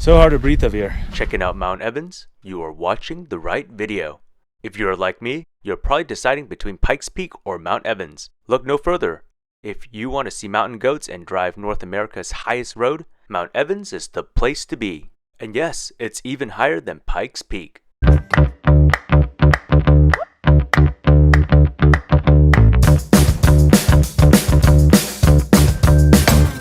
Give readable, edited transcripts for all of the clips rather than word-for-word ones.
So hard to breathe up here. Checking out Mount Evans? You are watching the right video. If you are like me, you're probably deciding between Pikes Peak or Mount Evans. Look no further. If you want to see mountain goats and drive North America's highest road, Mount Evans is the place to be. And yes, it's even higher than Pikes Peak.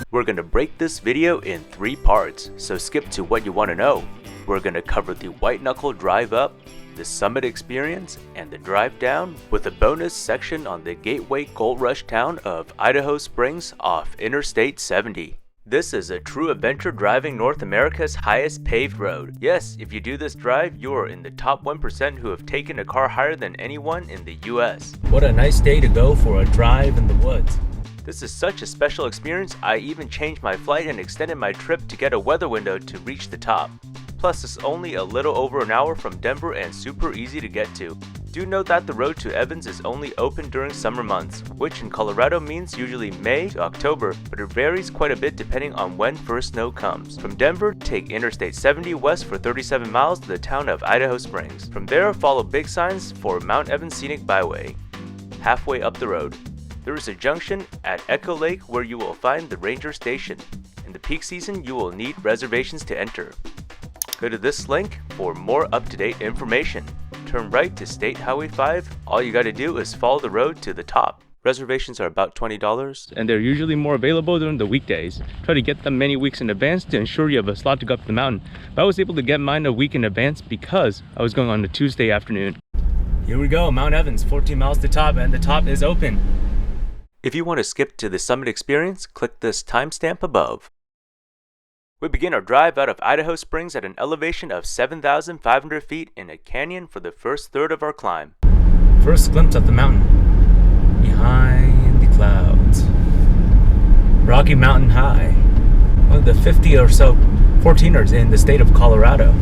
We're going to break this video in 3 parts, so skip to what you want to know. We're going to cover the white knuckle drive up, the summit experience, and the drive down, with a bonus section on the gateway gold rush town of Idaho Springs off Interstate 70. This is a true adventure driving North America's highest paved road. Yes, if you do this drive, you're in the top 1% who have taken a car higher than anyone in the US. What a nice day to go for a drive in the woods. This is such a special experience, I even changed my flight and extended my trip to get a weather window to reach the top. Plus, it's only a little over an hour from Denver and super easy to get to. Do note that the road to Evans is only open during summer months, which in Colorado means usually May to October, but it varies quite a bit depending on when first snow comes. From Denver, take Interstate 70 west for 37 miles to the town of Idaho Springs. From there, follow big signs for Mount Evans Scenic Byway. Halfway up the road, there is a junction at Echo Lake where you will find the ranger station. In the peak season, you will need reservations to enter. Go to this link for more up-to-date information. Turn right to State Highway 5. All you gotta do is follow the road to the top. Reservations are about $20. And they're usually more available during the weekdays. Try to get them many weeks in advance to ensure you have a slot to go up the mountain. But I was able to get mine a week in advance because I was going on a Tuesday afternoon. Here we go, Mount Evans, 14 miles to top, and the top is open. If you want to skip to the summit experience, click this timestamp above. We begin our drive out of Idaho Springs at an elevation of 7,500 feet in a canyon for the first third of our climb. First glimpse of the mountain. Behind the clouds. Rocky Mountain High. One of the 50 or so 14ers in the state of Colorado.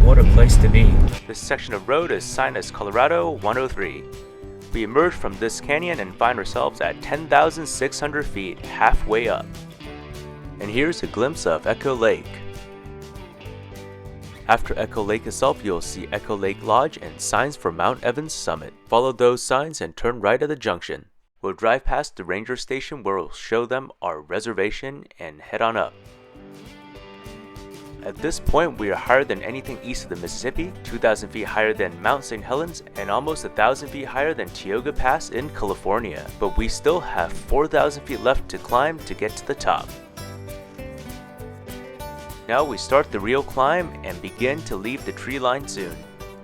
What a place to be. This section of road is signed as Colorado 103. We emerge from this canyon and find ourselves at 10,600 feet, halfway up. And here's a glimpse of Echo Lake. After Echo Lake itself, you'll see Echo Lake Lodge and signs for Mount Evans summit. Follow those signs and turn right at the junction. We'll drive past the ranger station where we'll show them our reservation and head on up. At this point, we are higher than anything east of the Mississippi, 2,000 feet higher than Mount St. Helens, and almost 1,000 feet higher than Tioga Pass in California. But we still have 4,000 feet left to climb to get to the top. Now we start the real climb and begin to leave the tree line soon,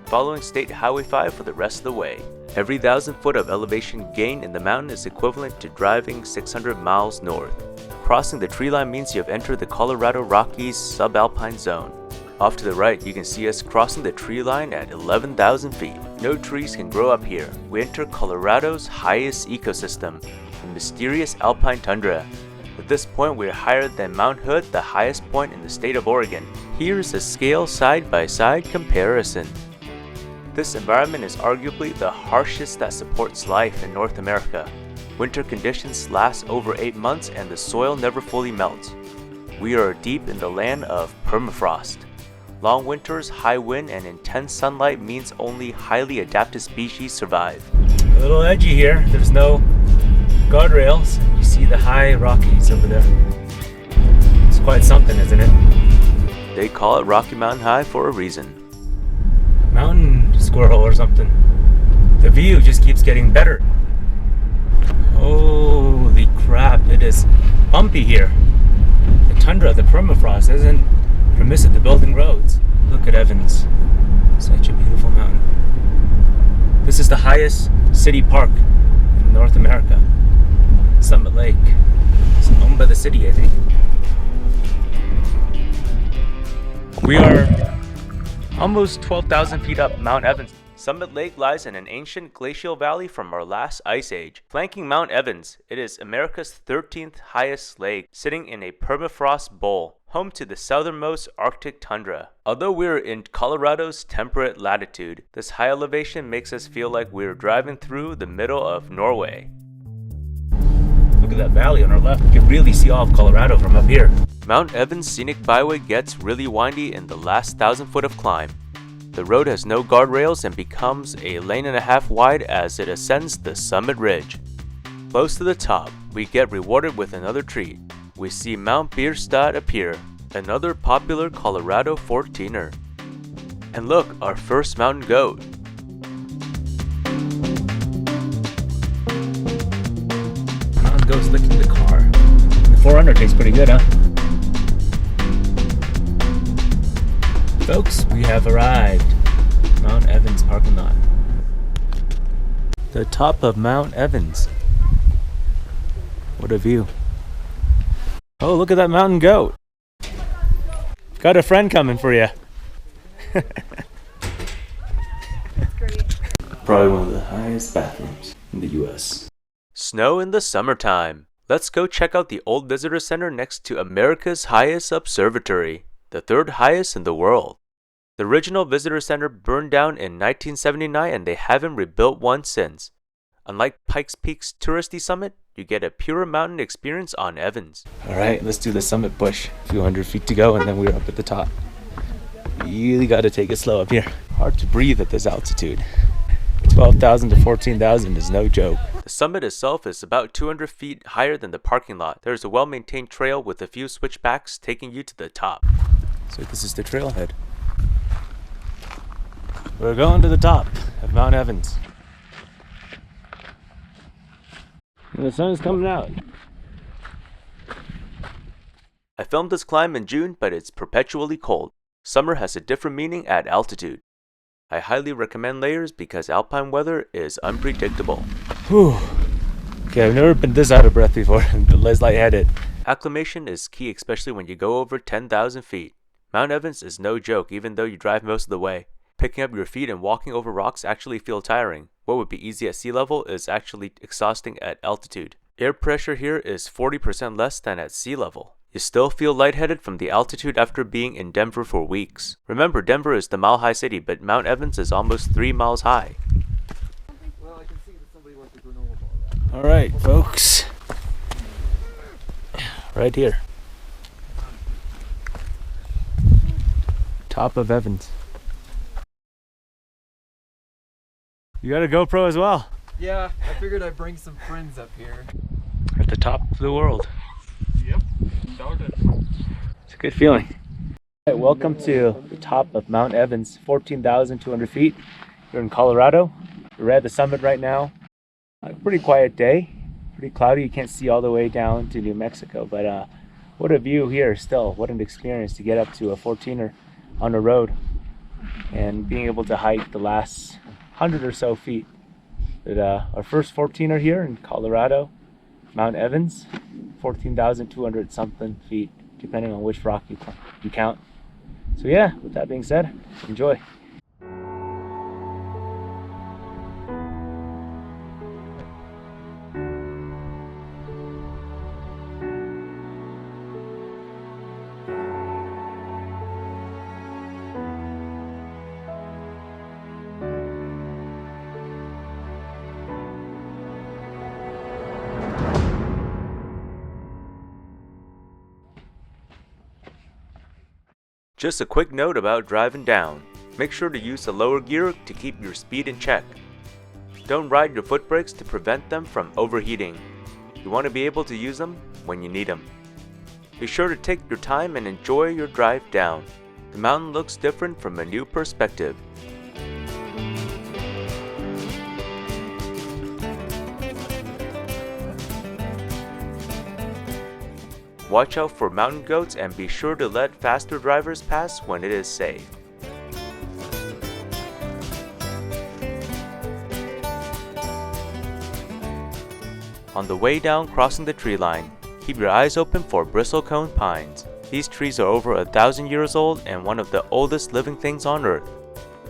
following State Highway 5 for the rest of the way. Every 1,000 foot of elevation gain in the mountain is equivalent to driving 600 miles north. Crossing the tree line means you have entered the Colorado Rockies subalpine zone. Off to the right, you can see us crossing the tree line at 11,000 feet. No trees can grow up here. We enter Colorado's highest ecosystem, the mysterious alpine tundra. At this point, we are higher than Mount Hood, the highest point in the state of Oregon. Here's a scale side-by-side comparison. This environment is arguably the harshest that supports life in North America. Winter conditions last over 8 months and the soil never fully melts. We are deep in the land of permafrost. Long winters, high wind, and intense sunlight means only highly adapted species survive. A little edgy here. There's no guardrails. You see the high Rockies over there. It's quite something, isn't it? They call it Rocky Mountain High for a reason. Mountain squirrel or something. The view just keeps getting better. Holy crap, it is bumpy here. The tundra, the permafrost, isn't permissive to building roads. Look at Evans. Such a beautiful mountain. This is the highest city park in North America. Summit Lake. It's owned by the city, I think. We are almost 12,000 feet up Mount Evans. Summit Lake lies in an ancient glacial valley from our last ice age. Flanking Mount Evans, it is America's 13th highest lake, sitting in a permafrost bowl, home to the southernmost Arctic tundra. Although we're in Colorado's temperate latitude, this high elevation makes us feel like we're driving through the middle of Norway. Look at that valley on our left. You can really see all of Colorado from up here. Mount Evans Scenic Byway gets really windy in the last 1,000 foot of climb. The road has no guardrails and becomes a lane and a half wide as it ascends the summit ridge. Close to the top, we get rewarded with another treat. We see Mount Bierstadt appear, another popular Colorado 14er. And look, our first mountain goat. Mountain goat's licking the car. The 400 tastes pretty good, huh? Folks, we have arrived. Mount Evans parking lot. The top of Mount Evans. What a view. Oh, look at that mountain goat. Got a friend coming for you. That's great. Probably one of the highest bathrooms in the US. Snow in the summertime. Let's go check out the old visitor center next to America's highest observatory, the third highest in the world. The original visitor center burned down in 1979 and they haven't rebuilt one since. Unlike Pikes Peak's touristy summit, you get a pure mountain experience on Evans. Alright, let's do the summit push. A few hundred feet to go and then we're up at the top. Really gotta take it slow up here. Hard to breathe at this altitude. 12,000 to 14,000 is no joke. The summit itself is about 200 feet higher than the parking lot. There's a well-maintained trail with a few switchbacks taking you to the top. So this is the trailhead. We're going to the top of Mount Evans. And the sun is coming out. I filmed this climb in June, but it's perpetually cold. Summer has a different meaning at altitude. I highly recommend layers because alpine weather is unpredictable. Whew. Okay, I've never been this out of breath before. I'm less lightheaded. Acclimation is key, especially when you go over 10,000 feet. Mount Evans is no joke, even though you drive most of the way. Picking up your feet and walking over rocks actually feel tiring. What would be easy at sea level is actually exhausting at altitude. Air pressure here is 40% less than at sea level. You still feel lightheaded from the altitude after being in Denver for weeks. Remember, Denver is the mile-high city, but Mount Evans is almost 3 miles high. Well, I can see that somebody wants a granola bar. Alright, folks. Right here. Top of Evans. You got a GoPro as well? Yeah, I figured I'd bring some friends up here. At the top of the world. Yep, started. It's a good feeling. Alright, welcome to the top of Mount Evans, 14,200 feet. We're in Colorado. We're at the summit right now. A pretty quiet day. Pretty cloudy. You can't see all the way down to New Mexico, but what a view here still. What an experience to get up to a 14er on the road and being able to hike the last 100 or so feet. But our first 14er here in Colorado, Mount Evans, 14,200 something feet, depending on which rock you count. So yeah, with that being said, enjoy. Just a quick note about driving down. Make sure to use the lower gear to keep your speed in check. Don't ride your foot brakes to prevent them from overheating. You want to be able to use them when you need them. Be sure to take your time and enjoy your drive down. The mountain looks different from a new perspective. Watch out for mountain goats and be sure to let faster drivers pass when it is safe. On the way down crossing the tree line, keep your eyes open for bristlecone pines. These trees are over 1,000 years old and one of the oldest living things on Earth.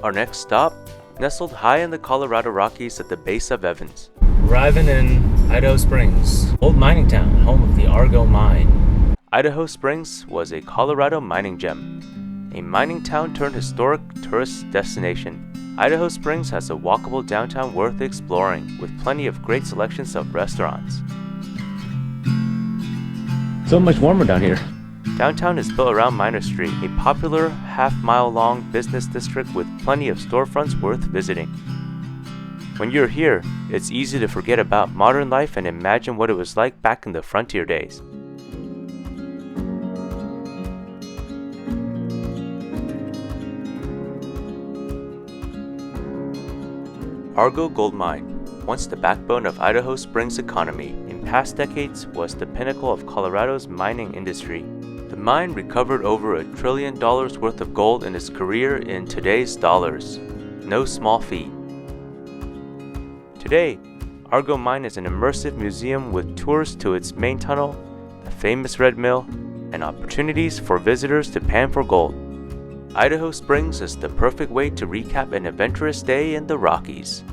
Our next stop, nestled high in the Colorado Rockies at the base of Evans. Arriving in Idaho Springs, old mining town, home of the Argo mine. Idaho Springs was a Colorado mining gem, a mining town turned historic tourist destination. Idaho Springs has a walkable downtown worth exploring, with plenty of great selections of restaurants. So much warmer down here. Downtown is built around Minor Street, a popular half-mile-long business district with plenty of storefronts worth visiting. When you're here, it's easy to forget about modern life and imagine what it was like back in the frontier days. Argo Gold Mine, once the backbone of Idaho Springs' economy, in past decades was the pinnacle of Colorado's mining industry. The mine recovered over $1 trillion worth of gold in its career in today's dollars. No small feat. Today, Argo Mine is an immersive museum with tours to its main tunnel, the famous Red Mill, and opportunities for visitors to pan for gold. Idaho Springs is the perfect way to recap an adventurous day in the Rockies.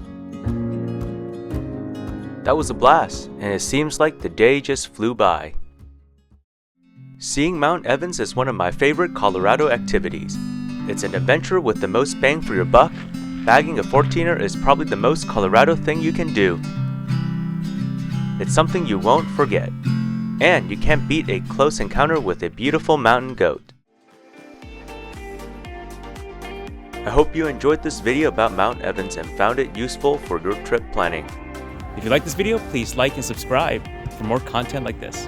That was a blast, and it seems like the day just flew by. Seeing Mount Evans is one of my favorite Colorado activities. It's an adventure with the most bang for your buck. Bagging a 14er is probably the most Colorado thing you can do. It's something you won't forget. And you can't beat a close encounter with a beautiful mountain goat. I hope you enjoyed this video about Mount Evans and found it useful for your trip planning. If you like this video, please like and subscribe for more content like this.